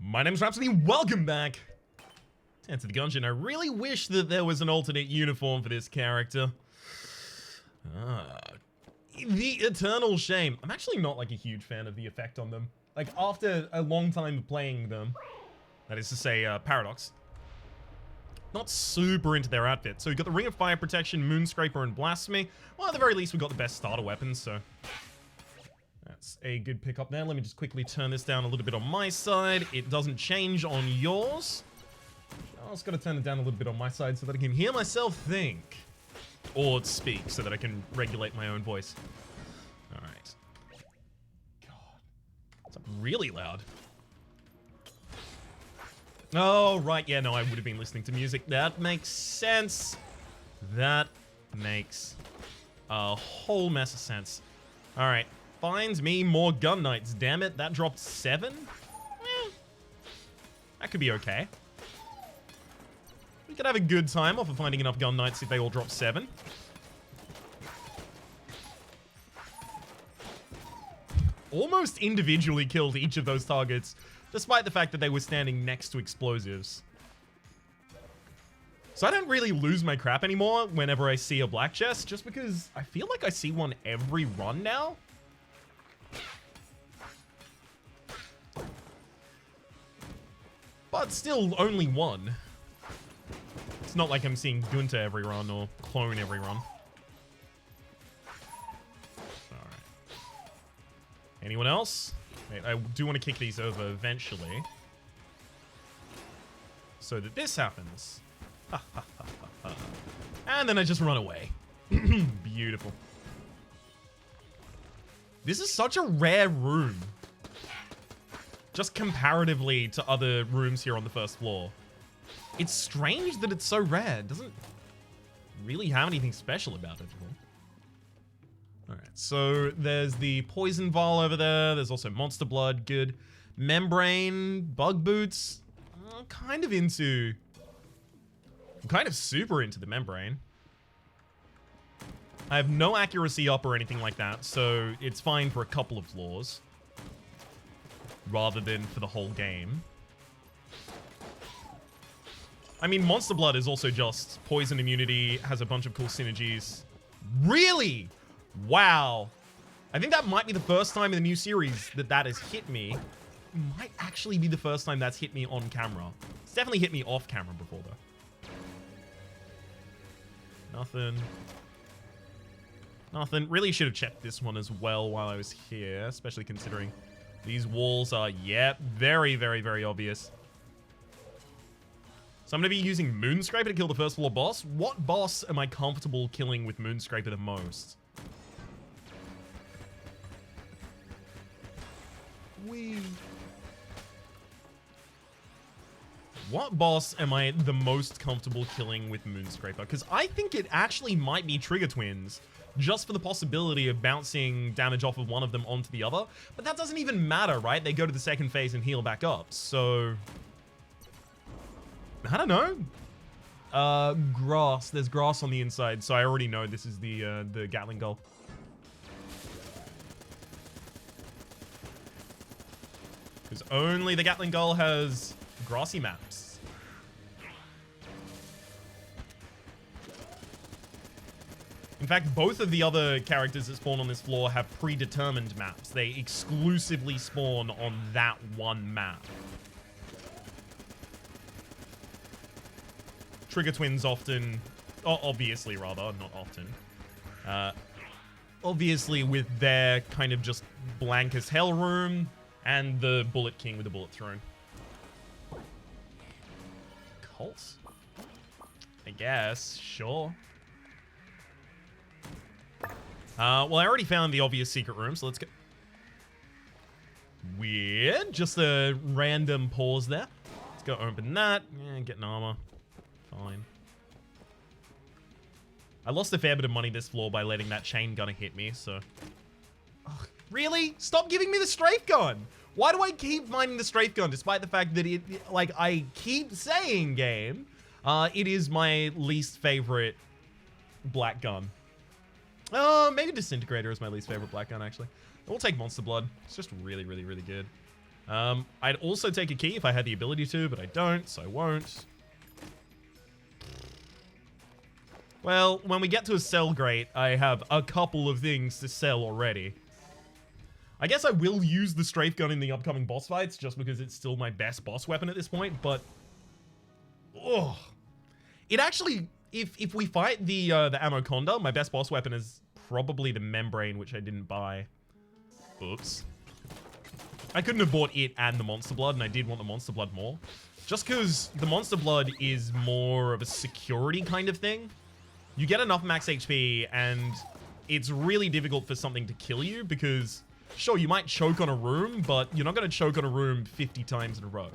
My name's Rhapsody, welcome back to the Gungeon. I really wish that there was an alternate uniform for this character. The eternal shame. I'm actually not like a huge fan of the effect on them. Like after a long time of playing them, that is to say Paradox, not super into their outfit. So we've got the Ring of Fire Protection, Moonscraper, and Blasphemy. Well, at the very least, we got the best starter weapons, so that's a good pickup there. Let me just quickly turn this down a little bit on my side. It doesn't change on yours. I just gotta turn it down a little bit on my side so that I can hear myself think. Or speak so that I can regulate my own voice. Alright. God. It's really loud. Oh, right. Yeah, no, I would have been listening to music. That makes sense. That makes a whole mess of sense. Alright. Finds me more gun knights. Damn it. That dropped 7? That could be okay. We could have a good time off of finding enough gun knights if they all drop 7. Almost individually killed each of those targets, despite the fact that they were standing next to explosives. So I don't really lose my crap anymore whenever I see a black chest, just because I feel like I see one every run now. But still only one. It's not like I'm seeing Gunta every run or Clone every run. Alright. Anyone else? Wait, I do want to kick these over eventually. So that this happens. And then I just run away. Beautiful. This is such a rare room. Just comparatively to other rooms here on the first floor. It's strange that it's so rare. It doesn't really have anything special about it. Alright, so there's the poison vial over there. There's also monster blood. Good. Membrane. Bug boots. I'm kind of super into the membrane. I have no accuracy up or anything like that, so it's fine for a couple of floors. Rather than for the whole game. I mean, Monster Blood is also just poison immunity, has a bunch of cool synergies. Really? Wow. I think that might be the first time in the new series that has hit me. It might actually be the first time that's hit me on camera. It's definitely hit me off camera before, though. Nothing. Nothing. Really should have checked this one as well while I was here, especially considering these walls are, yeah, very, very, very obvious. So I'm going to be using Moonscraper to kill the first floor boss. What boss am I comfortable killing with Moonscraper the most? Whee. What boss am I the most comfortable killing with Moonscraper? Because I think it actually might be Trigger Twins, just for the possibility of bouncing damage off of one of them onto the other. But that doesn't even matter, right? They go to the second phase and heal back up, so I don't know. Grass. There's grass on the inside, so I already know this is the Gatling Gull. Because only the Gatling Gull has grassy maps. In fact, both of the other characters that spawn on this floor have predetermined maps. They exclusively spawn on that one map. Trigger Twins often, obviously rather, not often. Obviously with their kind of just blank as hell room and the Bullet King with the Bullet Throne. Cult? I guess, sure. Well, I already found the obvious secret room, so let's go. Weird. Just a random pause there. Let's go open that. Yeah, get an armor. Fine. I lost a fair bit of money this floor by letting that chain gunner hit me, so. Ugh, really? Stop giving me the strafe gun! Why do I keep finding the strafe gun despite the fact that it, like, I keep saying, game, it is my least favorite black gun. Maybe Disintegrator is my least favorite black gun, actually. We'll take Monster Blood. It's just really, really, really good. I'd also take a key if I had the ability to, but I don't, so I won't. Well, when we get to a sell grate, I have a couple of things to sell already. I guess I will use the strafe gun in the upcoming boss fights, just because it's still my best boss weapon at this point, but... Oh. It actually... If we fight the Ammoconda, my best boss weapon is probably the Membrane, which I didn't buy. Oops. I couldn't have bought it and the Monster Blood, and I did want the Monster Blood more. Just because the Monster Blood is more of a security kind of thing. You get enough max HP, and it's really difficult for something to kill you, because, sure, you might choke on a room, but you're not going to choke on a room 50 times in a row.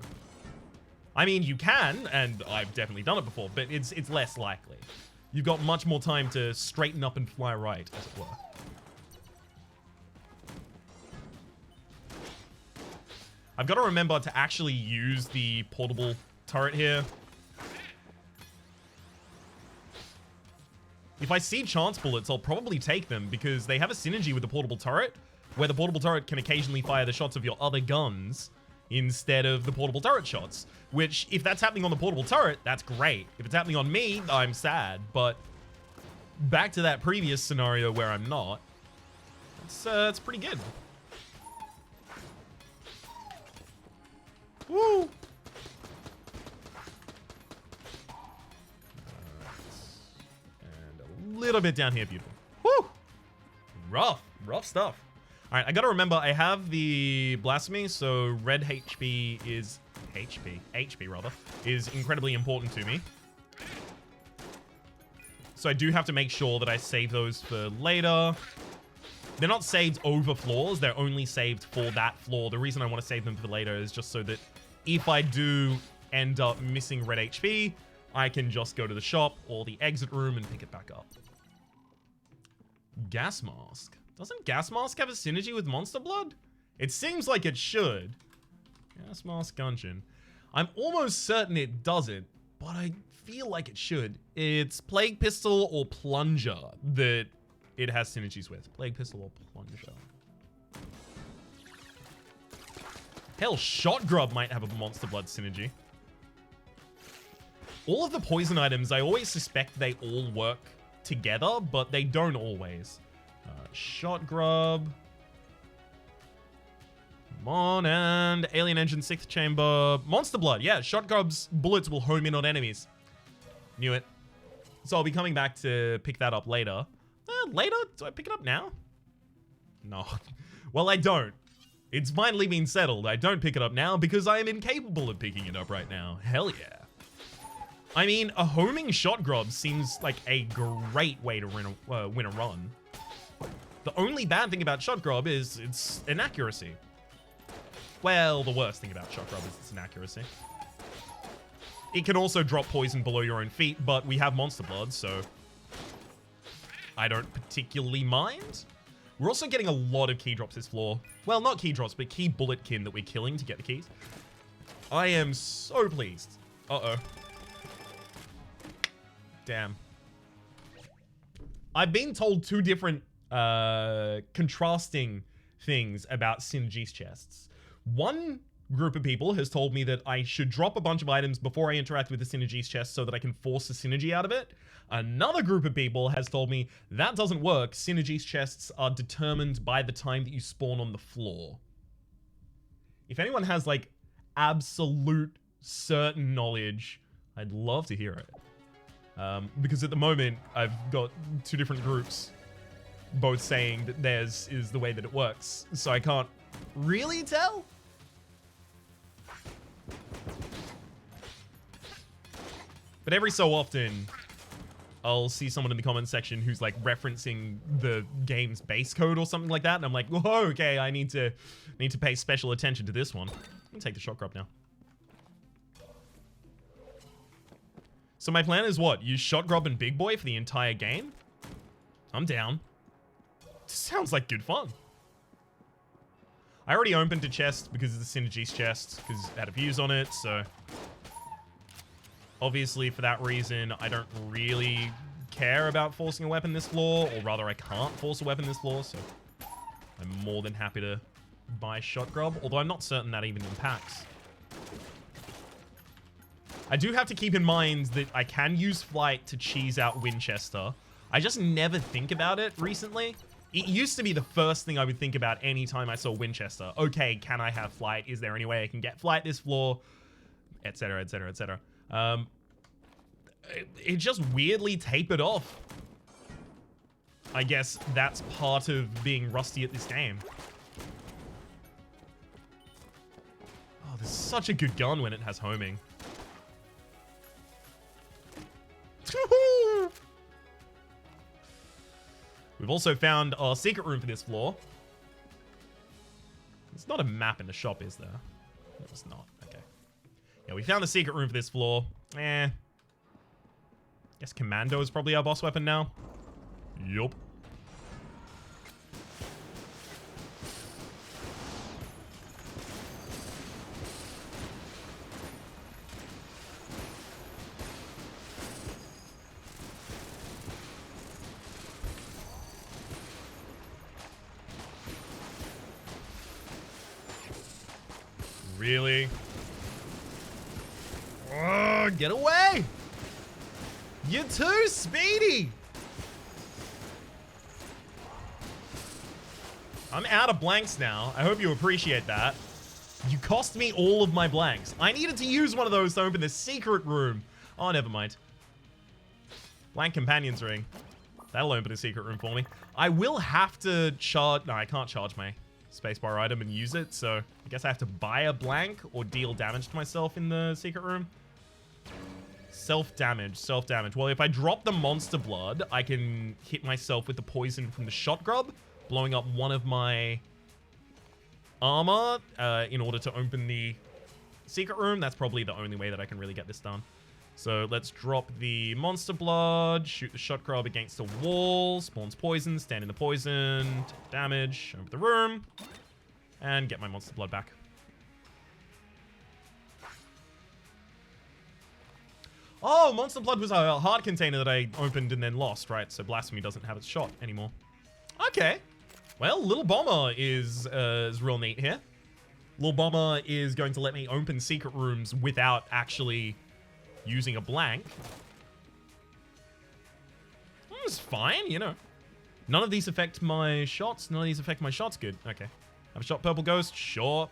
I mean, you can, and I've definitely done it before, but it's less likely. You've got much more time to straighten up and fly right, as it were. I've got to remember to actually use the portable turret here. If I see chance bullets, I'll probably take them because they have a synergy with the portable turret, where the portable turret can occasionally fire the shots of your other guns instead of the portable turret shots, which, if that's happening on the portable turret, that's great. If it's happening on me, I'm sad, but back to that previous scenario where I'm not, it's pretty good. Woo! And a little bit down here, beautiful. Woo! Rough stuff. All right, I gotta remember I have the Blasphemy, so red HP is HP rather, is incredibly important to me. So I do have to make sure that I save those for later. They're not saved over floors, they're only saved for that floor. The reason I want to save them for later is just so that if I do end up missing red HP, I can just go to the shop or the exit room and pick it back up. Gas Mask. Doesn't Gas Mask have a synergy with Monster Blood? It seems like it should. Gas Mask Gungeon. I'm almost certain it doesn't, but I feel like it should. It's Plague Pistol or Plunger that it has synergies with. Plague Pistol or Plunger. Hell, Shot Grub might have a Monster Blood synergy. All of the poison items, I always suspect they all work together, but they don't always. Shot Grub. Come on, and Alien Engine 6th Chamber. Monster Blood, yeah, Shot Grub's bullets will home in on enemies. Knew it. So I'll be coming back to pick that up later. Later? Do I pick it up now? No. Well, I don't. It's finally been settled. I don't pick it up now because I am incapable of picking it up right now. Hell yeah. I mean, a homing Shot Grub seems like a great way to win a run. The only bad thing about Shot Grub is its inaccuracy. Well, the worst thing about Shot Grub is its inaccuracy. It can also drop poison below your own feet, but we have Monster Blood, so I don't particularly mind. We're also getting a lot of key drops this floor. Well, not key drops, but key bulletkin that we're killing to get the keys. I am so pleased. Uh-oh. Damn. I've been told two different contrasting things about synergies chests. One group of people has told me that I should drop a bunch of items before I interact with the synergies chest so that I can force a synergy out of it. Another group of people has told me that doesn't work. Synergies chests are determined by the time that you spawn on the floor. If anyone has like absolute certain knowledge, I'd love to hear it. Because at the moment I've got two different groups both saying that theirs is the way that it works, so I can't really tell. But every so often, I'll see someone in the comment section who's like referencing the game's base code or something like that, and I'm like, whoa, okay, I need to pay special attention to this one. I'm gonna take the Shot Grub now. So my plan is what? Use Shot Grub and Big Boy for the entire game? I'm down. Sounds like good fun. I already opened a chest because of the Synergies chest, because it had a fuse on it, so obviously for that reason, I don't really care about forcing a weapon this floor, or rather I can't force a weapon this floor, so I'm more than happy to by shot grub, although I'm not certain that even impacts. I do have to keep in mind that I can use flight to cheese out Winchester. I just never think about it recently. It used to be the first thing I would think about anytime I saw Winchester. Okay, can I have flight? Is there any way I can get flight this floor? Etc, etc, etc. It just weirdly tapered off. I guess that's part of being rusty at this game. Oh, this is such a good gun when it has homing. We've also found our secret room for this floor. There's not a map in the shop, is there? No, it's not. Okay. Yeah, we found the secret room for this floor. Guess Commando is probably our boss weapon now. Yup. Really? Oh, get away! You're too speedy! I'm out of blanks now. I hope you appreciate that. You cost me all of my blanks. I needed to use one of those to open the secret room. Oh, never mind. Blank Companion's Ring. That'll open a secret room for me. I will have to charge... No, I can't charge my spacebar item and use it, so I guess I have to buy a blank or deal damage to myself in the secret room. Self-damage, self-damage. Well, if I drop the monster blood, I can hit myself with the poison from the shot grub, blowing up one of my armor in order to open the secret room. That's probably the only way that I can really get this done. So let's drop the monster blood, shoot the shot grub against a wall, spawns poison, stand in the poison, take damage, over the room, and get my monster blood back. Oh, monster blood was a heart container that I opened and then lost, right? So blasphemy doesn't have its shot anymore. Okay. Well, Little Bomber is real neat here. Little Bomber is going to let me open secret rooms without actually using a blank. It's fine, you know. None of these affect my shots. None of these affect my shots. Good. Okay. Have a shot, Purple Ghost? Sure.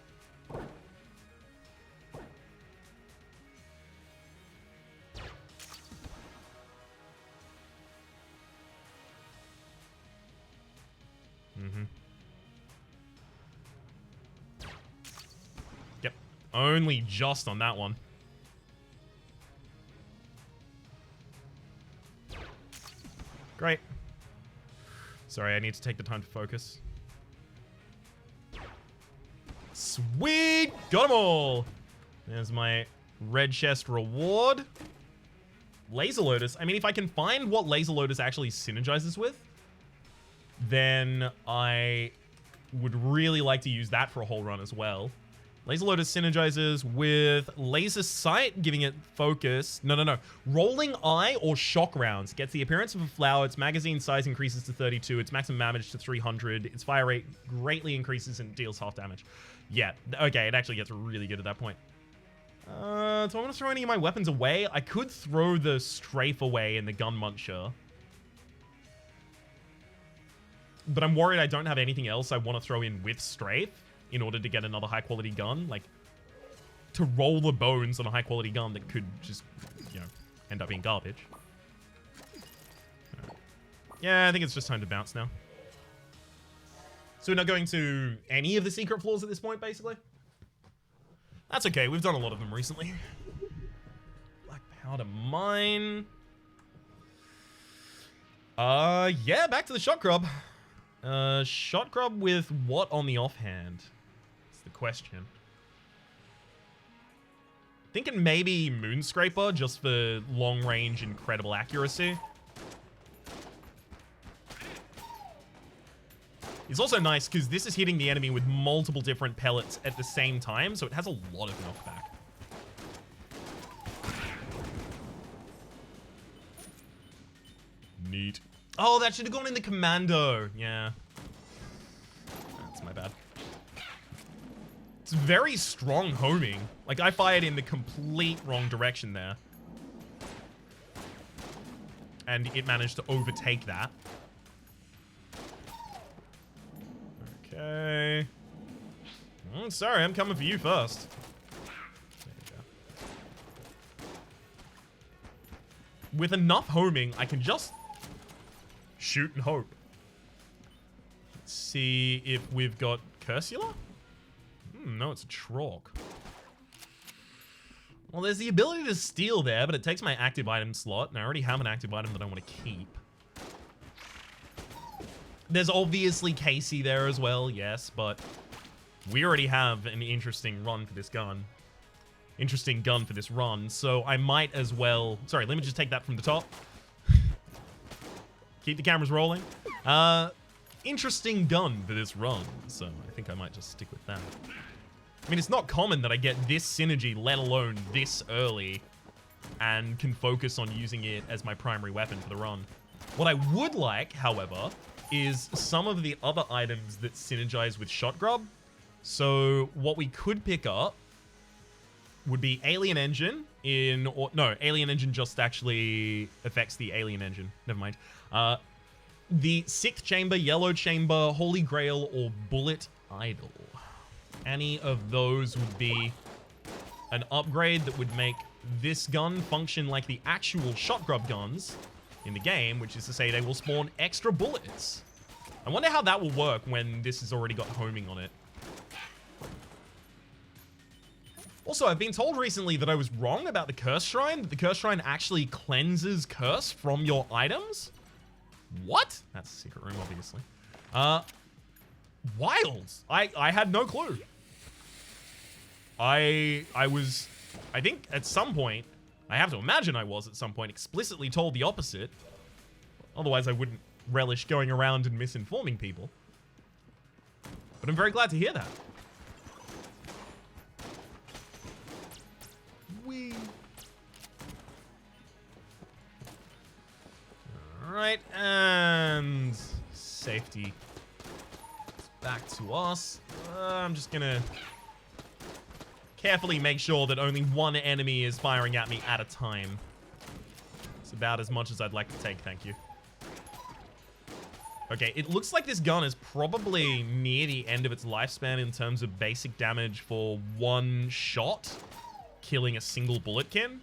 Yep. Only just on that one. Great. Sorry, I need to take the time to focus. Sweet! Got them all! There's my red chest reward. Laser Lotus. I mean, if I can find what Laser Lotus actually synergizes with, then I would really like to use that for a whole run as well. Laser Lotus synergizes with Laser Sight, giving it focus. No. Rolling Eye or Shock Rounds. Gets the appearance of a flower. Its magazine size increases to 32. Its maximum damage to 300. Its fire rate greatly increases and deals half damage. Yeah, okay, it actually gets really good at that point. Do I want to throw any of my weapons away? I could throw the Strafe away and the Gun Muncher. But I'm worried I don't have anything else I want to throw in with Strafe in order to get another high-quality gun. Like, to roll the bones on a high-quality gun that could just, you know, end up being garbage. Yeah, I think it's just time to bounce now. So we're not going to any of the secret floors at this point, basically? That's okay, we've done a lot of them recently. Black Powder Mine. Yeah, back to the Shot Grub. Shot Grub with what on the offhand? That's the question. Thinking maybe Moonscraper, just for long-range, incredible accuracy. It's also nice because this is hitting the enemy with multiple different pellets at the same time, so it has a lot of knockback. Neat. Oh, that should have gone in the Commando. Yeah. That's my bad. It's very strong homing. Like, I fired in the complete wrong direction there. And it managed to overtake that. Okay. Oh, sorry, I'm coming for you first. There you go. With enough homing, I can just shoot and hope. Let's see if we've got Cursula? No, it's a Trork. Well, there's the ability to steal there, but it takes my active item slot, and I already have an active item that I want to keep. There's obviously Casey there as well, yes, but we already have an interesting run for this gun. Interesting gun for this run, so I might as well... Sorry, let me just take that from the top. Keep the cameras rolling. Interesting gun for this run, so I think I might just stick with that. I mean, it's not common that I get this synergy, let alone this early, and can focus on using it as my primary weapon for the run. What I would like, however, is some of the other items that synergize with Shot Grub. So what we could pick up would be Alien Engine in... Or, no, Alien Engine just actually affects the Alien Engine. Never mind. The 6th Chamber, Yellow Chamber, Holy Grail, or Bullet Idol. Any of those would be an upgrade that would make this gun function like the actual Shot Grub guns in the game, which is to say they will spawn extra bullets. I wonder how that will work when this has already got homing on it. Also, I've been told recently that I was wrong about the Curse Shrine, that the Curse Shrine actually cleanses Curse from your items. What? That's a secret room, obviously. Wild. I had no clue. I think at some point, I have to imagine I was at some point explicitly told the opposite. Otherwise, I wouldn't relish going around and misinforming people. But I'm very glad to hear that. Whee. Alright, and safety. Back to us. I'm just gonna carefully make sure that only one enemy is firing at me at a time. It's about as much as I'd like to take, thank you. Okay, it looks like this gun is probably near the end of its lifespan in terms of basic damage for one shot, killing a single bulletkin.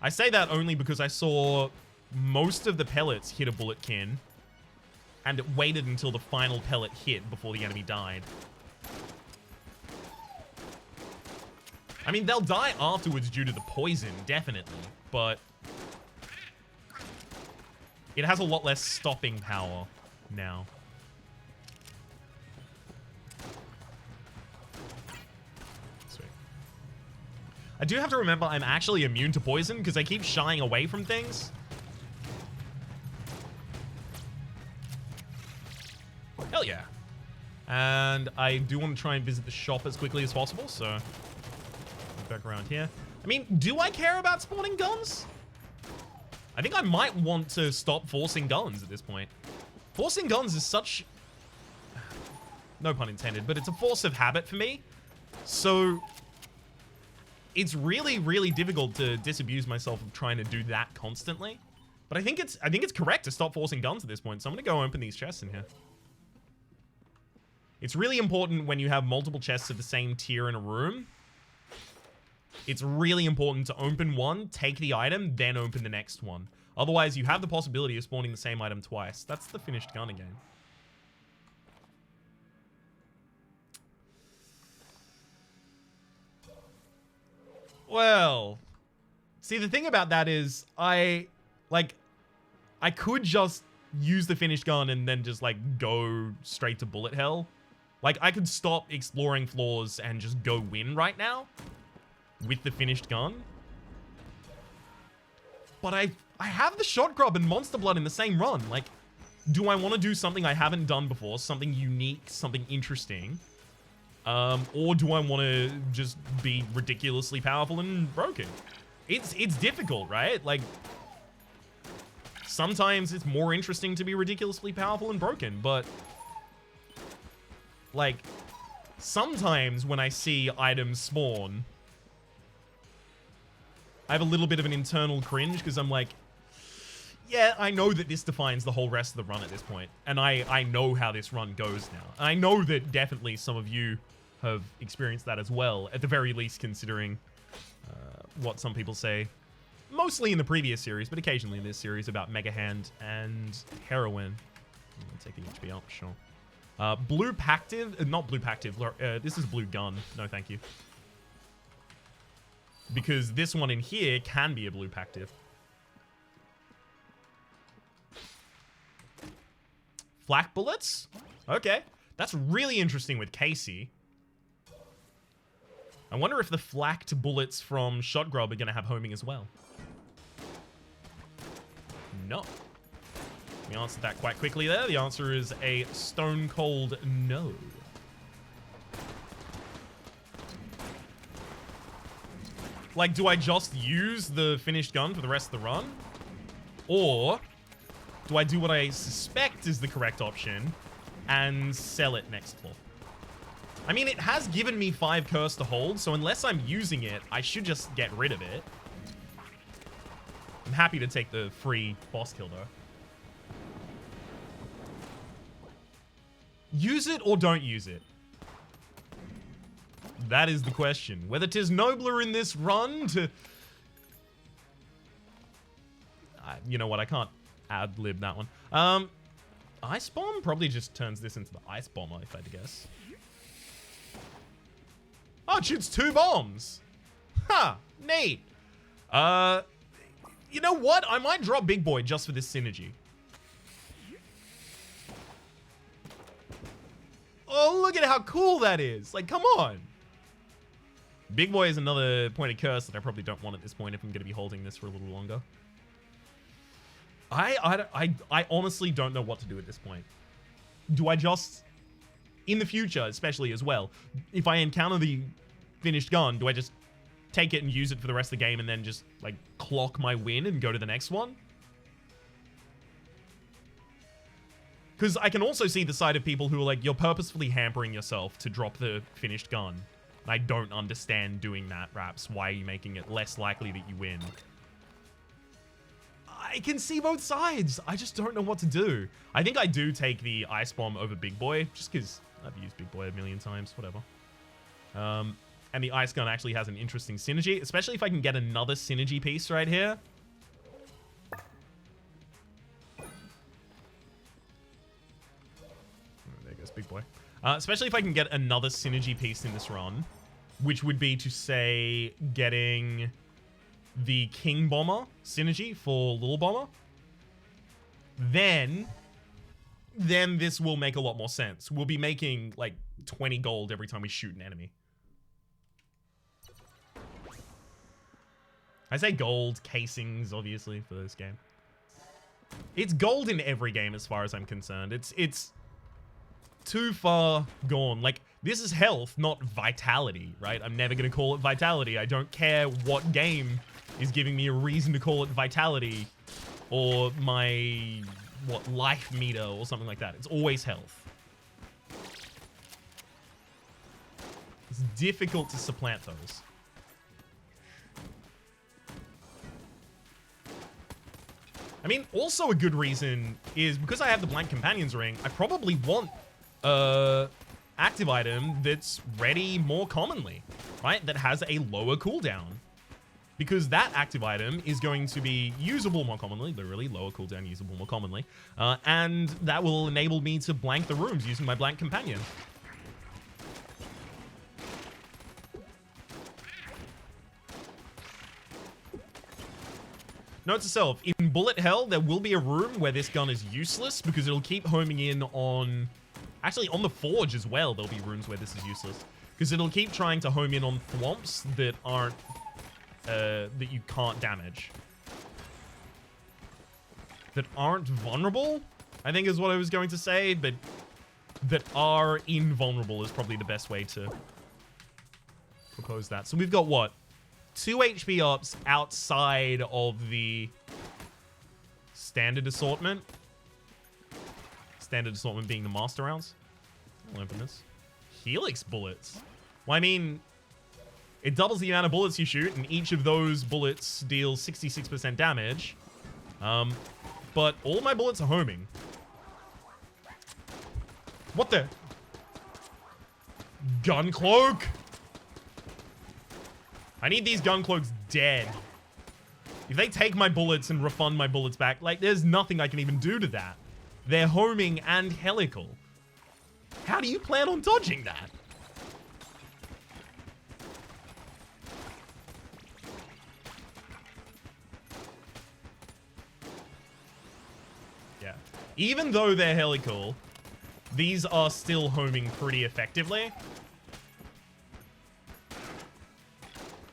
I say that only because I saw most of the pellets hit a bulletkin, and it waited until the final pellet hit before the enemy died. I mean, they'll die afterwards due to the poison, definitely, but it has a lot less stopping power now. Sweet. I do have to remember I'm actually immune to poison because I keep shying away from things. Hell yeah. And I do want to try and visit the shop as quickly as possible, so back around here. I mean, do I care about spawning guns? I think I might want to stop forcing guns at this point. Forcing guns is such... no pun intended, but it's a force of habit for me. So it's really, really difficult to disabuse myself of trying to do that constantly. But I think it's correct to stop forcing guns at this point, so I'm gonna go open these chests in here. It's really important when you have multiple chests of the same tier in a room. It's really important to open one, take the item, then open the next one. Otherwise, you have the possibility of spawning the same item twice. That's the finished gun again. Well, see, the thing about that is I could just use the finished gun and then just like go straight to bullet hell. Like, I could stop exploring floors and just go win right now with the finished gun. But I have the Shot Grub and Monster Blood in the same run. Like, do I want to do something I haven't done before? Something unique, something interesting? Or do I want to just be ridiculously powerful and broken? It's difficult, right? Like, sometimes it's more interesting to be ridiculously powerful and broken, but like, sometimes when I see items spawn, I have a little bit of an internal cringe because I'm like, yeah, I know that this defines the whole rest of the run at this point. And I know how this run goes now. I know that definitely some of you have experienced that as well, at the very least considering what some people say, mostly in the previous series, but occasionally in this series, about Mega Hand and Heroin. I'll take the HP up, sure. Blue Pactive, not Blue Pactive, this is Blue Gun. No, thank you. Because this one in here can be a Blue Pactive. Flak bullets? Okay. That's really interesting with Casey. I wonder if the flaked bullets from Shot Grub are going to have homing as well. No. We answered that quite quickly there. The answer is a stone cold no. Like, do I just use the finished gun for the rest of the run? Or do I do what I suspect is the correct option and sell it next floor? I mean, it has given me 5 curse to hold, so unless I'm using it, I should just get rid of it. I'm happy to take the free boss kill, though. Use it or don't use it? That is the question. Whether 'tis nobler in this run to... you know what, I can't ad-lib that one. Ice Bomb probably just turns this into the Ice Bomber, if I had to guess. Oh, it shoots 2 bombs. Ha, neat. You know what? I might drop Big Boy just for this synergy. Oh, look at how cool that is. Like, come on. Big Boy is another pointed curse that I probably don't want at this point if I'm going to be holding this for a little longer. I honestly don't know what to do at this point. Do I just, in the future especially as well, if I encounter the finished gun, do I just take it and use it for the rest of the game and then just, like, clock my win and go to the next one? Because I can also see the side of people who are like, you're purposefully hampering yourself to drop the finished gun. I don't understand doing that, Raps. Why are you making it less likely that you win? I can see both sides. I just don't know what to do. I think I do take the Ice Bomb over Big Boy, just because I've used Big Boy a million times, whatever. And the Ice Gun actually has an interesting synergy, especially if I can get another synergy piece right here. There goes Big Boy. Especially if I can get another synergy piece in this run, which would be to say getting the King Bomber synergy for Little Bomber. Then this will make a lot more sense. We'll be making like 20 gold every time we shoot an enemy. I say gold, casings, obviously, for this game. It's gold in every game as far as I'm concerned. It's too far gone. Like, this is health, not vitality, right? I'm never going to call it vitality. I don't care what game is giving me a reason to call it vitality or my, what, life meter or something like that. It's always health. It's difficult to supplant those. I mean, also a good reason is because I have the Blank Companion's Ring, I probably want active item that's ready more commonly, right? That has a lower cooldown. Because that active item is going to be usable more commonly, literally lower cooldown, usable more commonly, and that will enable me to blank the rooms using my Blank Companion. Note to self, in Bullet Hell, there will be a room where this gun is useless because it'll keep homing in on... Actually, on the Forge as well, there'll be rooms where this is useless. Because it'll keep trying to home in on thwomps that aren't... that you can't damage. That aren't vulnerable, I think is what I was going to say, but that are invulnerable is probably the best way to propose that. So we've got what? 2 HP ups outside of the standard assortment. Standard assortment being the master rounds. I'll open this. Helix bullets. Well, I mean, it doubles the amount of bullets you shoot, and each of those bullets deals 66% damage. But all my bullets are homing. What the? Gun cloak? I need these gun cloaks dead. If they take my bullets and refund my bullets back, like, there's nothing I can even do to that. They're homing and helical. How do you plan on dodging that? Yeah. Even though they're helical, these are still homing pretty effectively.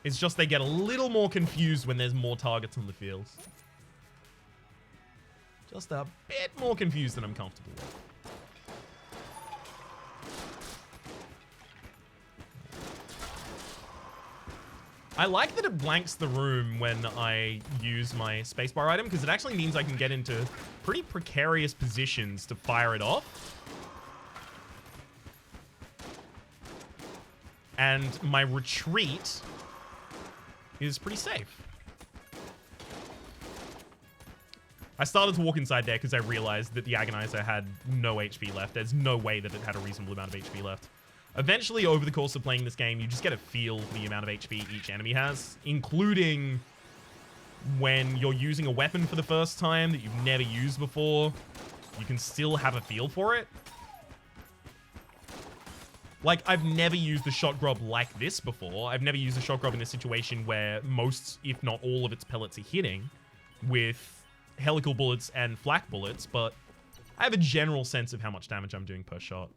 It's just they get a little more confused when there's more targets on the field. Just a bit more confused than I'm comfortable with. I like that it blanks the room when I use my spacebar item, because it actually means I can get into pretty precarious positions to fire it off. And my retreat is pretty safe. I started to walk inside there because I realized that the Agonizer had no HP left. There's no way that it had a reasonable amount of HP left. Eventually, over the course of playing this game, you just get a feel for the amount of HP each enemy has, including when you're using a weapon for the first time that you've never used before. You can still have a feel for it. Like, I've never used the shot grub like this before. I've never used a shot grub in a situation where most, if not all of its pellets are hitting with helical bullets and flak bullets, but I have a general sense of how much damage I'm doing per shot.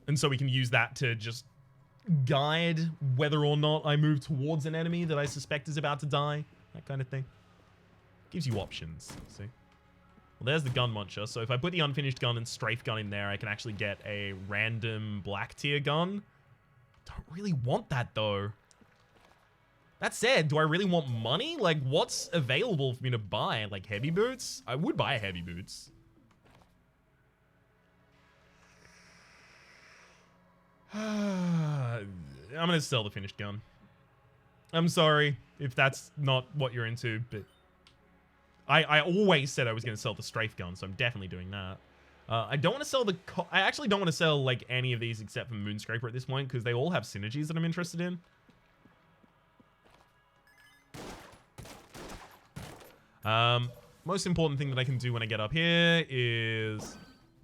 And so we can use that to just guide whether or not I move towards an enemy that I suspect is about to die. That kind of thing. Gives you options, see? Well, there's the gun muncher. So if I put the unfinished gun and strafe gun in there, I can actually get a random black tier gun. Don't really want that, though. That said, do I really want money? Like, what's available for me to buy? Like, heavy boots? I would buy heavy boots. I'm gonna sell the finished gun. I'm sorry if that's not what you're into, but I always said I was gonna sell the strafe gun, so I'm definitely doing that. I don't want to sell the... I actually don't want to sell, like, any of these except for Moonscraper at this point, because they all have synergies that I'm interested in. Most important thing that I can do when I get up here is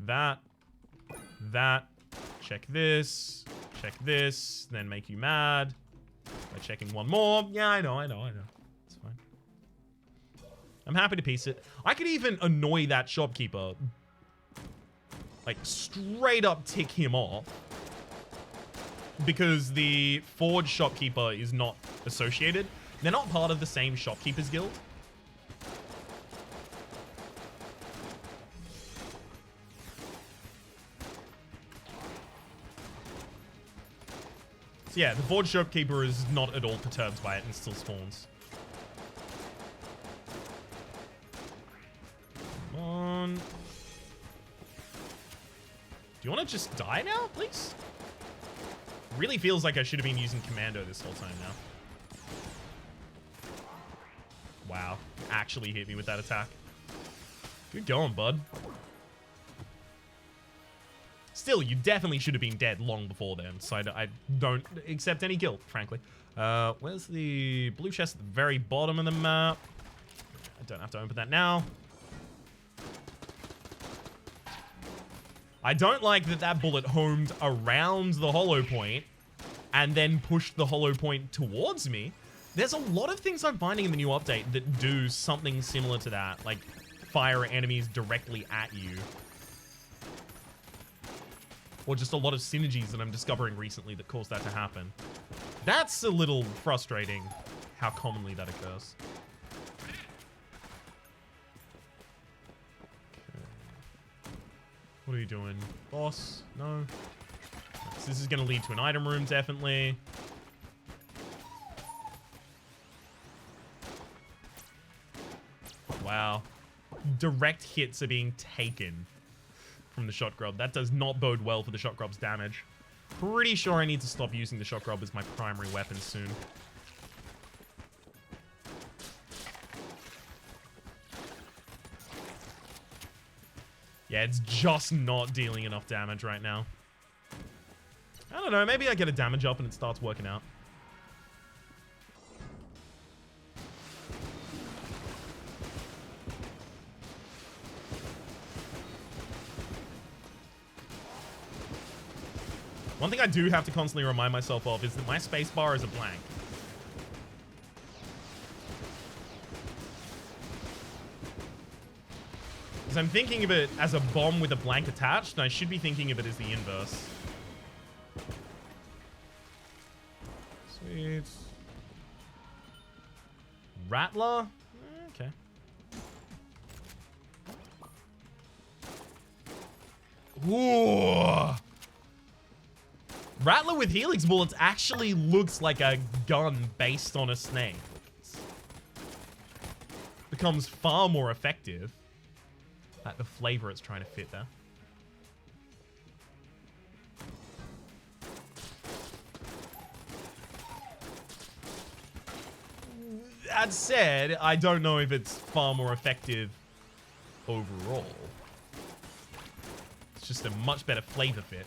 that, check this, then make you mad by checking one more. Yeah, I know. It's fine. I'm happy to piece it. I could even annoy that shopkeeper. Like, straight up tick him off. Because the Forge shopkeeper is not associated. They're not part of the same shopkeepers guild. So yeah, the Forge shopkeeper is not at all perturbed by it and still spawns. Come on. Do you want to just die now, please? Really feels like I should have been using Commando this whole time now. Wow. Actually hit me with that attack. Good going, bud. Still, you definitely should have been dead long before then, so I don't accept any guilt, frankly. Where's the blue chest at the very bottom of the map? I don't have to open that now. I don't like that that bullet homed around the hollow point and then pushed the hollow point towards me. There's a lot of things I'm finding in the new update that do something similar to that, like fire enemies directly at you. Or just a lot of synergies that I'm discovering recently that cause that to happen. That's a little frustrating, how commonly that occurs. Okay. What are you doing? Boss? No? So this is going to lead to an item room, definitely. Wow. Direct hits are being taken. from the shot grub. That does not bode well for the shot grub's damage. Pretty sure I need to stop using the shot grub as my primary weapon soon. Yeah, it's just not dealing enough damage right now. I don't know, maybe I get a damage up and it starts working out. One thing I do have to constantly remind myself of is that my spacebar is a blank. Because I'm thinking of it as a bomb with a blank attached, and I should be thinking of it as the inverse. Sweet. Rattler? Okay. Ooh. Rattler with Helix bullets actually looks like a gun based on a snake. Becomes far more effective. Like the flavor it's trying to fit there. That said, I don't know if it's far more effective overall. It's just a much better flavor fit.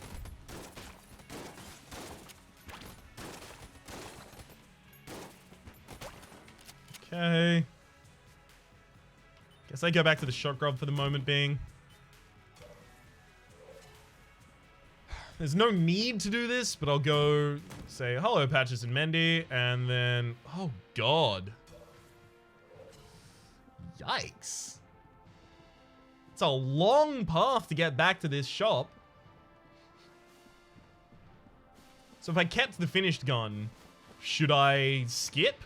Okay. Guess I go back to the shot grub for the moment being. There's no need to do this, but I'll go say hello, Patches and Mendy, and then... Oh, God. Yikes. It's a long path to get back to this shop. So if I kept the finished gun, should I skip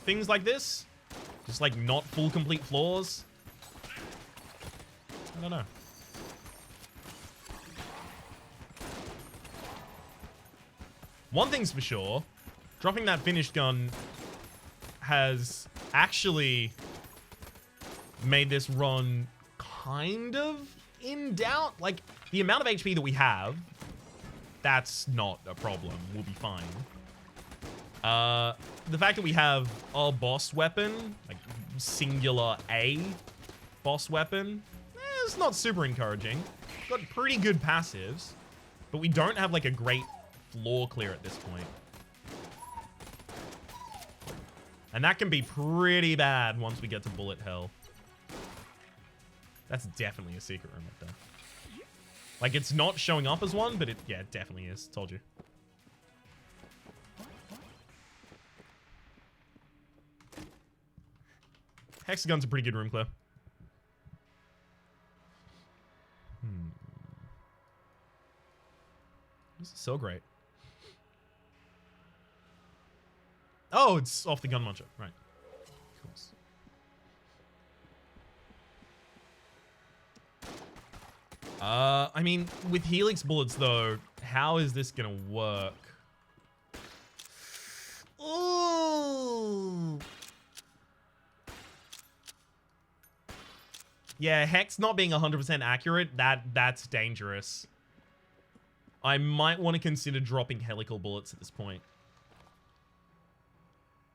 things like this? Just like not full complete floors? I don't know. One thing's for sure, dropping that finished gun has actually made this run kind of in doubt. Like, the amount of HP that we have, that's not a problem. We'll be fine. The fact that we have our boss weapon, like singular A boss weapon, it's not super encouraging. Got pretty good passives, but we don't have like a great floor clear at this point. And that can be pretty bad once we get to bullet hell. That's definitely a secret room up there. Like, it's not showing up as one, but it, yeah, it definitely is. Told you. Hexagon's a pretty good room clear. This is so great. Oh, it's off the gun muncher. Right. Of course. I mean, with Helix bullets, though, how is this gonna work? Ooh. Yeah, Hex not being 100% accurate, that's dangerous. I might want to consider dropping helical bullets at this point.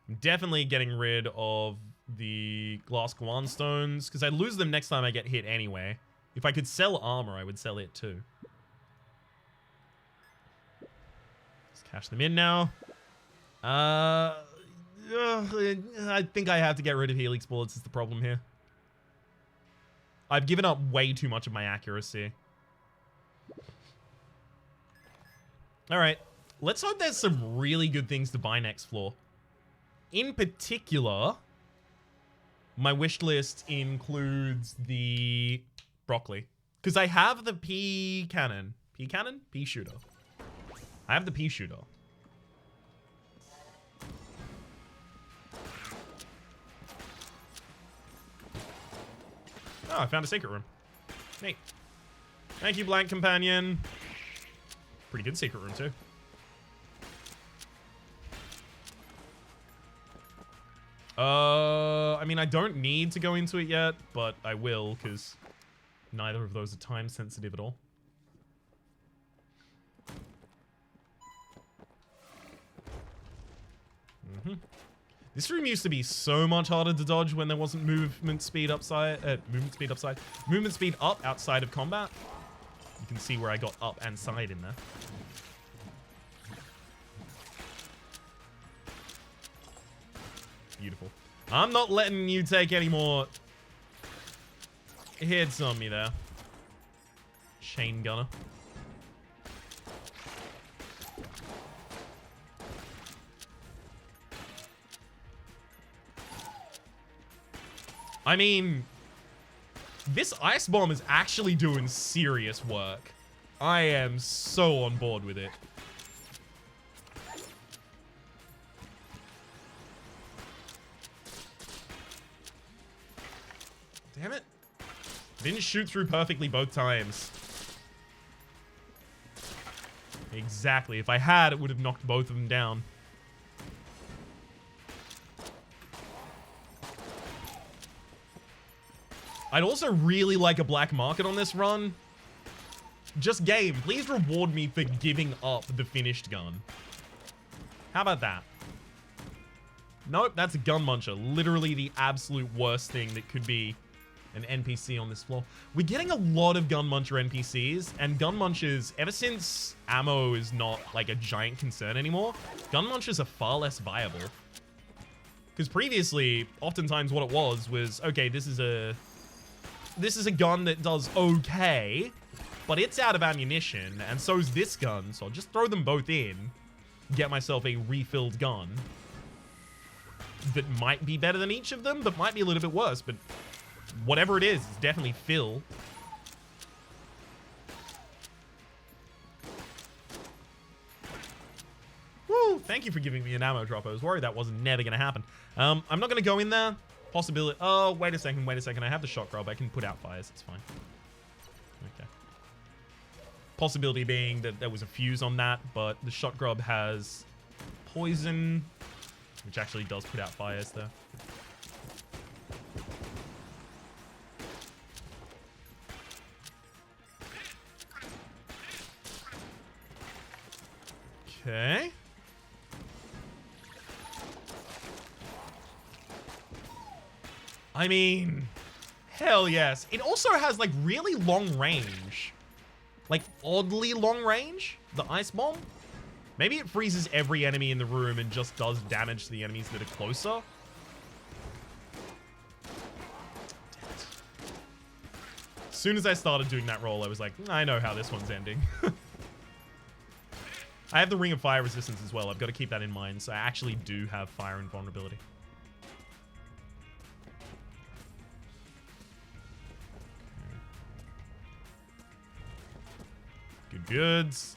I'm definitely getting rid of the glass Guan stones, because I lose them next time I get hit anyway. If I could sell armor, I would sell it too. Let's cash them in now. I think I have to get rid of Helix bullets is the problem here. I've given up way too much of my accuracy. Alright, let's hope there's some really good things to buy next floor. In particular, my wish list includes the broccoli. Because I have the pea cannon. Pea cannon? Pea shooter. I have the pea shooter. Oh, I found a secret room. Neat. Thank you, Blank Companion. Pretty good secret room, too. I mean, I don't need to go into it yet, but I will, because neither of those are time sensitive at all. This room used to be so much harder to dodge when there wasn't movement speed up outside of combat. You can see where I got up and side in there. Beautiful. I'm not letting you take any more hits on me there. Chain gunner. I mean, this ice bomb is actually doing serious work. I am so on board with it. Damn it. Didn't shoot through perfectly both times. Exactly. If I had, it would have knocked both of them down. I'd also really like a black market on this run. Just game, please reward me for giving up the finished gun. How about that? Nope, that's a gun muncher. Literally the absolute worst thing that could be an NPC on this floor. We're getting a lot of gun muncher NPCs, and gun munchers, ever since ammo is not like a giant concern anymore, gun munchers are far less viable. Because previously, oftentimes what it was, okay, this is a gun that does okay, but it's out of ammunition, and so's this gun, so I'll just throw them both in, get myself a refilled gun that might be better than each of them, but might be a little bit worse, but whatever it is, it's definitely fill. Woo! Thank you for giving me an ammo drop. I was worried that wasn't never going to happen. I'm not going to go in there. Possibility. Oh, wait a second. I have the shot grub. I can put out fires. It's fine. Okay. Possibility being that there was a fuse on that, but the shot grub has poison, which actually does put out fires there. Okay. I mean, hell yes. It also has like really long range. Like oddly long range, the ice bomb. Maybe it freezes every enemy in the room and just does damage to the enemies that are closer. Damn it. As soon as I started doing that roll, I was like, I know how this one's ending. I have the Ring of Fire resistance as well. I've got to keep that in mind. So I actually do have fire invulnerability. Good goods.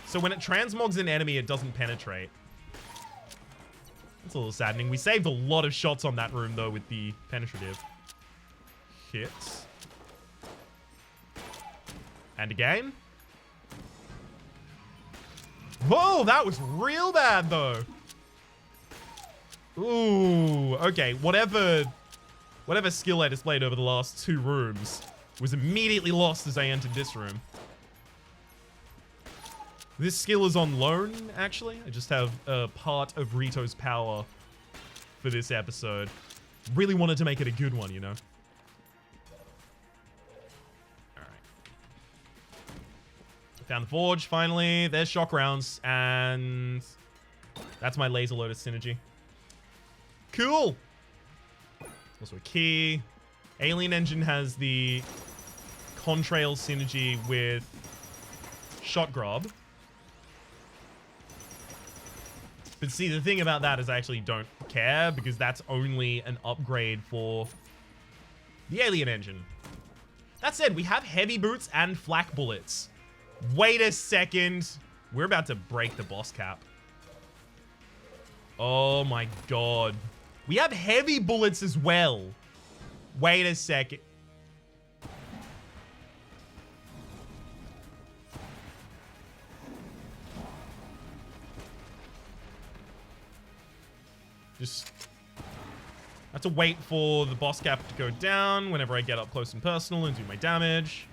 So when it transmogs an enemy, it doesn't penetrate. That's a little saddening. We saved a lot of shots on that room, though, with the penetrative hits. And again. Whoa, that was real bad, though. Ooh, okay. Whatever skill I displayed over the last two rooms was immediately lost as I entered this room. This skill is on loan, actually. I just have a part of Rito's power for this episode. Really wanted to make it a good one, you know? Found the forge, finally. There's shock rounds, and that's my laser lotus synergy. Cool. Also a key. Alien Engine has the contrail synergy with shot grub. But see, the thing about that is I actually don't care, because that's only an upgrade for the Alien Engine. That said, we have heavy boots and flak bullets. Wait a second. We're about to break the boss cap. Oh my god. We have heavy bullets as well. Wait a second. have to wait for the boss cap to go down whenever I get up close and personal and do my damage.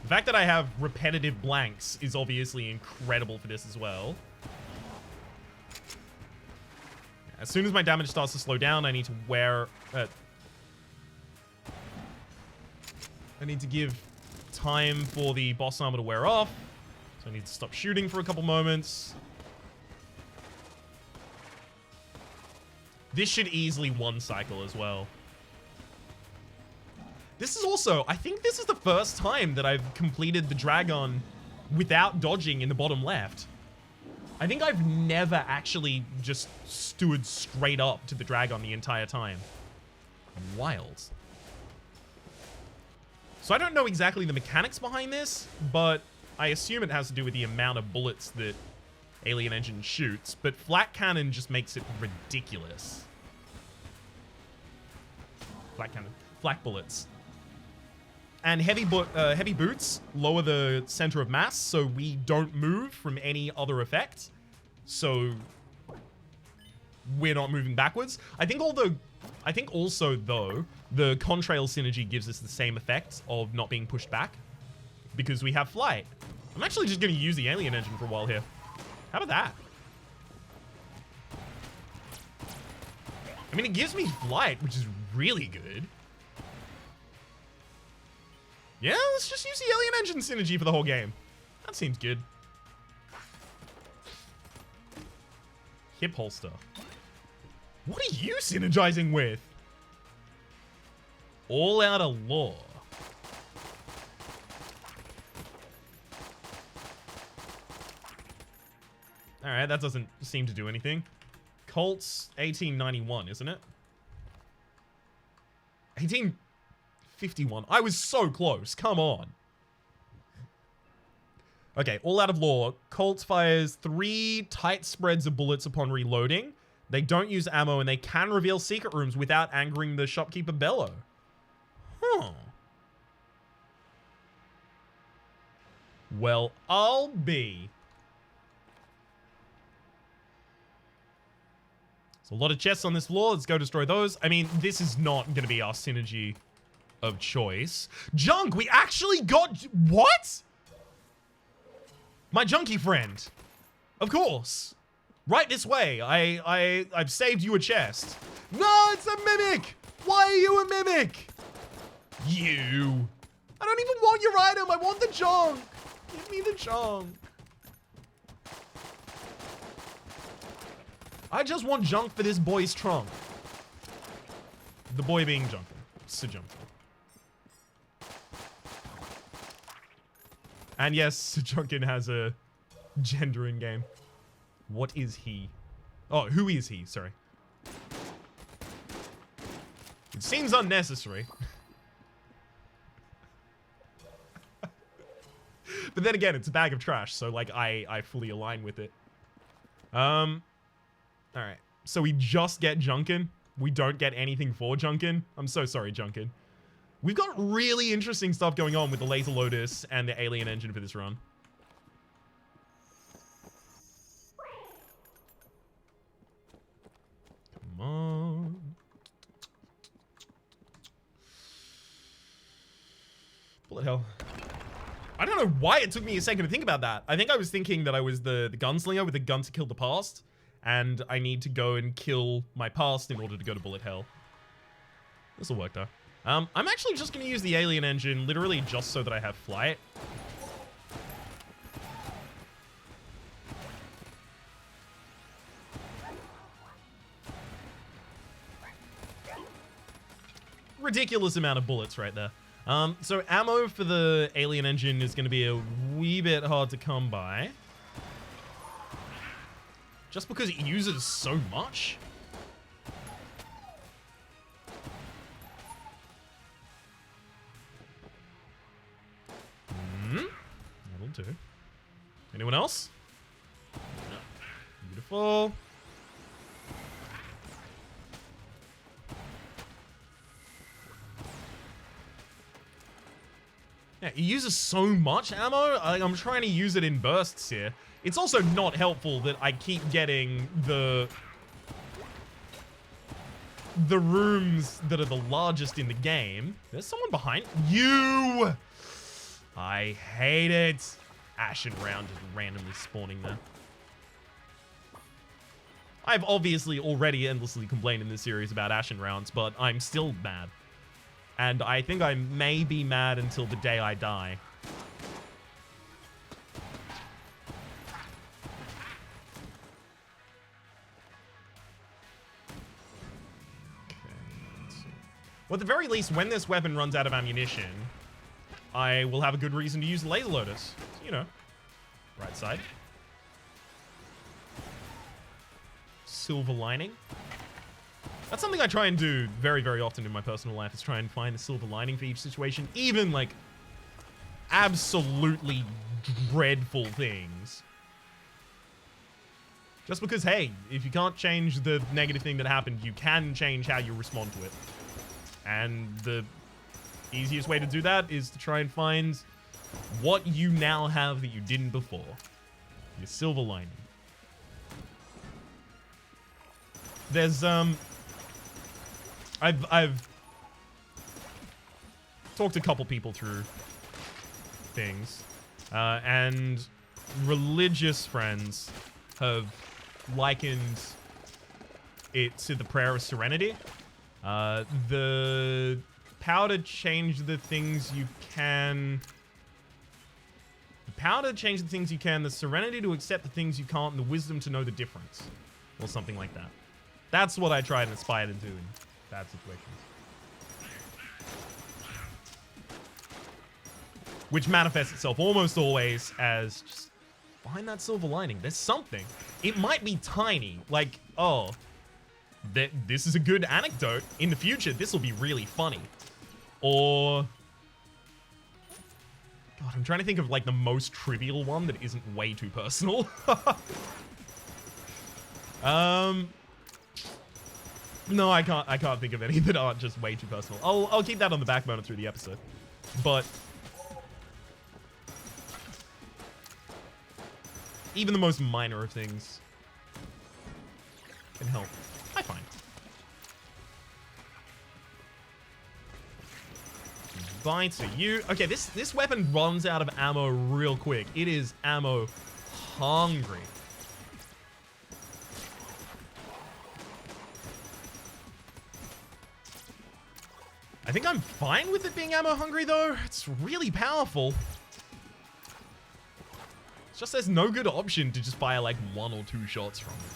The fact that I have repetitive blanks is obviously incredible for this as well. As soon as my damage starts to slow down, I need to I need to give time for the boss armor to wear off. So I need to stop shooting for a couple moments. This should easily one cycle as well. This is also, I think this is the first time that I've completed the Dragon without dodging in the bottom left. I think I've never actually just stood straight up to the Dragon the entire time. Wild. So I don't know exactly the mechanics behind this, but I assume it has to do with the amount of bullets that Alien Engine shoots, but Flat Cannon just makes it ridiculous. Flat Cannon. Flak bullets. And heavy boots lower the center of mass, so we don't move from any other effect. So we're not moving backwards. I think also though, the contrail synergy gives us the same effect of not being pushed back because we have flight. I'm actually just going to use the Alien Engine for a while here. How about that? I mean, it gives me flight, which is really good. Yeah, let's just use the Alien Engine synergy for the whole game. That seems good. Hip holster. What are you synergizing with? All out of law. Alright, that doesn't seem to do anything. Colts 1891, isn't it? 1851. I was so close. Come on. Okay, all out of law. Colts fires 3 tight spreads of bullets upon reloading. They don't use ammo and they can reveal secret rooms without angering the shopkeeper Bello. Huh. Well, I'll be. There's a lot of chests on this floor. Let's go destroy those. I mean, this is not going to be our synergy of choice. Junk, we actually got... What? My junkie friend. Of course. Right this way. I've saved you a chest. No, it's a mimic. Why are you a mimic? You. I don't even want your item. I want the junk. Give me the junk. I just want junk for this boy's trunk. The boy being Junkin. Sir Junkin. And yes, Sir Junkin has a gender in game. What is he? Oh, who is he? Sorry. It seems unnecessary. But then again, it's a bag of trash, so like I fully align with it. Alright. So we just get Junkin. We don't get anything for Junkin. I'm so sorry, Junkin. We've got really interesting stuff going on with the Laser Lotus and the Alien Engine for this run. Come on. Bullet hell. I don't know why it took me a second to think about that. I think I was thinking that I was the gunslinger with a gun to kill the past. And I need to go and kill my past in order to go to bullet hell. This will work though. I'm actually just going to use the Alien Engine literally just so that I have flight. Ridiculous amount of bullets right there. So ammo for the Alien Engine is going to be a wee bit hard to come by. Just because it uses so much. That'll do. Anyone else? No. Beautiful. Yeah, it uses so much ammo. I'm trying to use it in bursts here. It's also not helpful that I keep getting the rooms that are the largest in the game. There's someone behind you. I hate it. Ashen round just randomly spawning there. I've obviously already endlessly complained in this series about Ashen rounds, but I'm still mad. And I think I may be mad until the day I die. Well, at the very least, when this weapon runs out of ammunition, I will have a good reason to use laser loaders. So, you know, right side. Silver lining. That's something I try and do very, very often in my personal life, is try and find the silver lining for each situation. Even, like, absolutely dreadful things. Just because, hey, if you can't change the negative thing that happened, you can change how you respond to it. And the easiest way to do that is to try and find what you now have that you didn't before. Your silver lining. There's, I've talked to a couple people through things, and religious friends have likened it to the prayer of serenity. The power to change the things you can. The power to change the things you can, the serenity to accept the things you can't, and the wisdom to know the difference. Or something like that. That's what I try and aspire to do in bad situations. Which manifests itself almost always as just find that silver lining. There's something. It might be tiny. Like, oh, this is a good anecdote. In the future, this will be really funny. Or, God, I'm trying to think of like the most trivial one that isn't way too personal. No, I can't think of any that aren't just way too personal. I'll keep that on the back burner through the episode. But even the most minor of things can help, I find. Bites are you. Okay, this weapon runs out of ammo real quick. It is ammo hungry. I think I'm fine with it being ammo hungry though. It's really powerful. It's just there's no good option to just fire like 1 or 2 shots from it.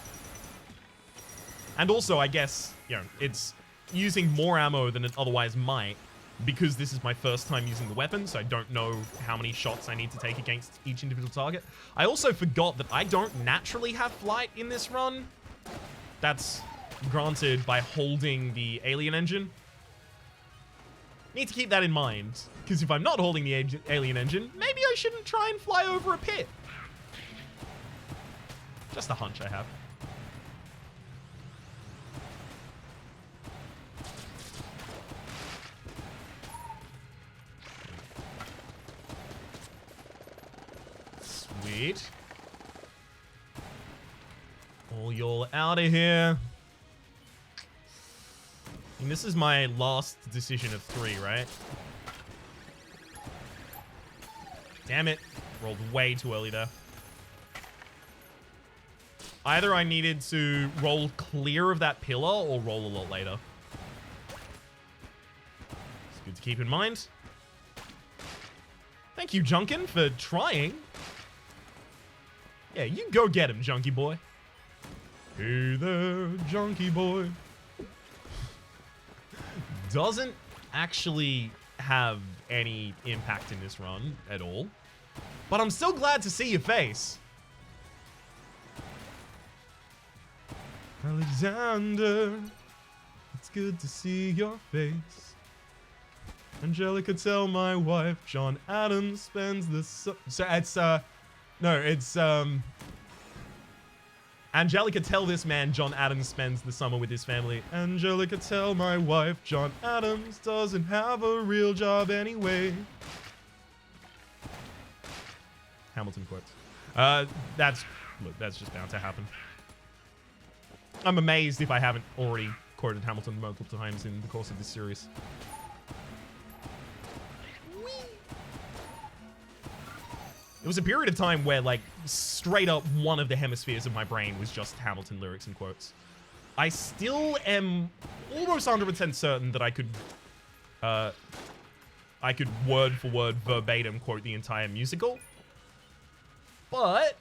And also, I guess, you know, it's using more ammo than it otherwise might because this is my first time using the weapon, so I don't know how many shots I need to take against each individual target. I also forgot that I don't naturally have flight in this run. That's granted by holding the alien engine. Need to keep that in mind, because if I'm not holding the alien engine, maybe I shouldn't try and fly over a pit. Just a hunch I have. Sweet. All y'all out of here. And this is my last decision of 3, right? Damn it. Rolled way too early there. Either I needed to roll clear of that pillar or roll a lot later. It's good to keep in mind. Thank you, Junkin, for trying. Yeah, you go get him, junkie boy. Hey there, junkie boy. Doesn't actually have any impact in this run at all. But I'm still glad to see your face. Alexander, it's good to see your face. Angelica, tell my wife John Adams spends the Angelica, tell this man John Adams spends the summer with his family. Angelica, tell my wife John Adams doesn't have a real job anyway. Hamilton quotes. That's just bound to happen. I'm amazed if I haven't already quoted Hamilton multiple times in the course of this series. It was a period of time where, like, straight up one of the hemispheres of my brain was just Hamilton lyrics and quotes. I still am almost 100% certain that I could word for word verbatim quote the entire musical, but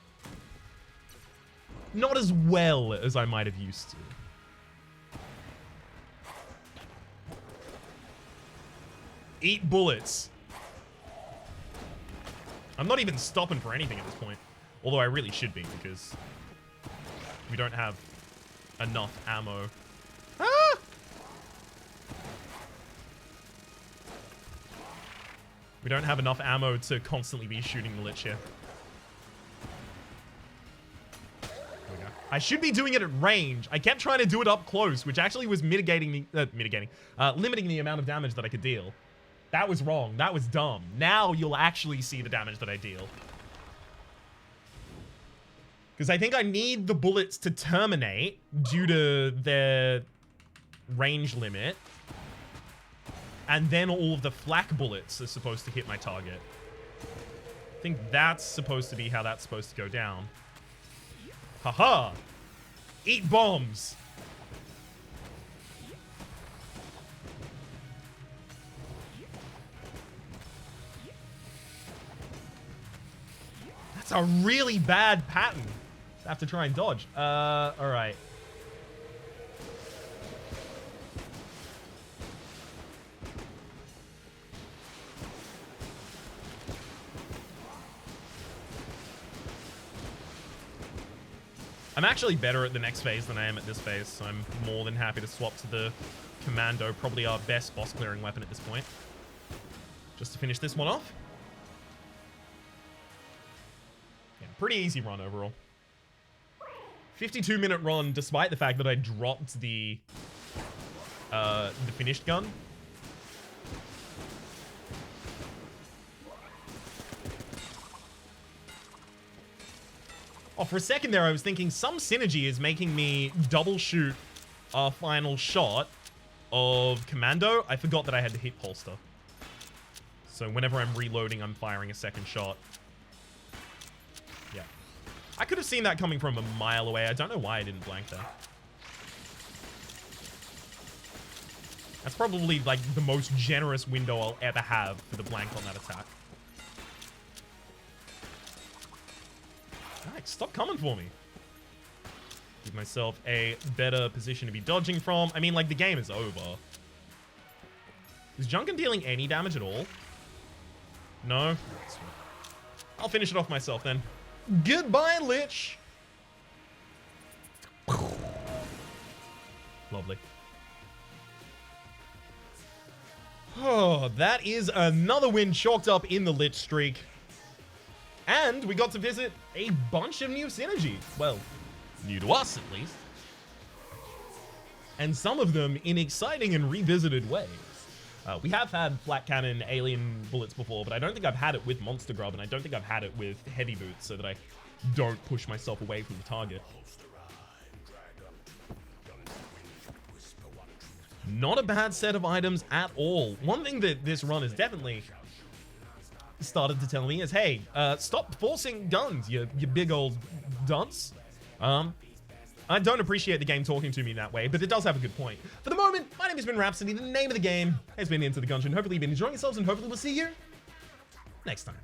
not as well as I might have used to. Eat bullets. I'm not even stopping for anything at this point. Although I really should be, because we don't have enough ammo. Ah! We don't have enough ammo to constantly be shooting the Lich here. There we go. I should be doing it at range. I kept trying to do it up close, which actually was limiting the amount of damage that I could deal. That was wrong. That was dumb. Now you'll actually see the damage that I deal. Because I think I need the bullets to terminate due to their range limit. And then all of the flak bullets are supposed to hit my target. I think that's supposed to be how that's supposed to go down. Haha! Eat bombs! That's a really bad pattern. I have to try and dodge. Alright. I'm actually better at the next phase than I am at this phase, so I'm more than happy to swap to the Commando, probably our best boss clearing weapon at this point. Just to finish this one off. Yeah, pretty easy run overall. 52-minute run, despite the fact that I dropped the finished gun. Oh, for a second there, I was thinking some synergy is making me double shoot our final shot of Commando. I forgot that I had to hit holster. So whenever I'm reloading, I'm firing a second shot. Yeah. I could have seen that coming from a mile away. I don't know why I didn't blank there. That's probably like the most generous window I'll ever have for the blank on that attack. Alright, stop coming for me. Give myself a better position to be dodging from. I mean, like, the game is over. Is Gungeon dealing any damage at all? No? I'll finish it off myself then. Goodbye, Lich! Lovely. Oh, that is another win chalked up in the Lich streak. And we got to visit a bunch of new synergies. Well, new to us at least. And some of them in exciting and revisited ways. We have had flat cannon alien bullets before, but I don't think I've had it with monster grub, and I don't think I've had it with heavy boots, so that I don't push myself away from the target. Not a bad set of items at all. One thing that this run has definitely started to tell me is, hey, stop forcing guns, you big old dunce. I don't appreciate the game talking to me that way, but it does have a good point. For the moment, my name has been Rhapsody. The name of the game has been Into the Gungeon. Hopefully you've been enjoying yourselves, and hopefully we'll see you next time.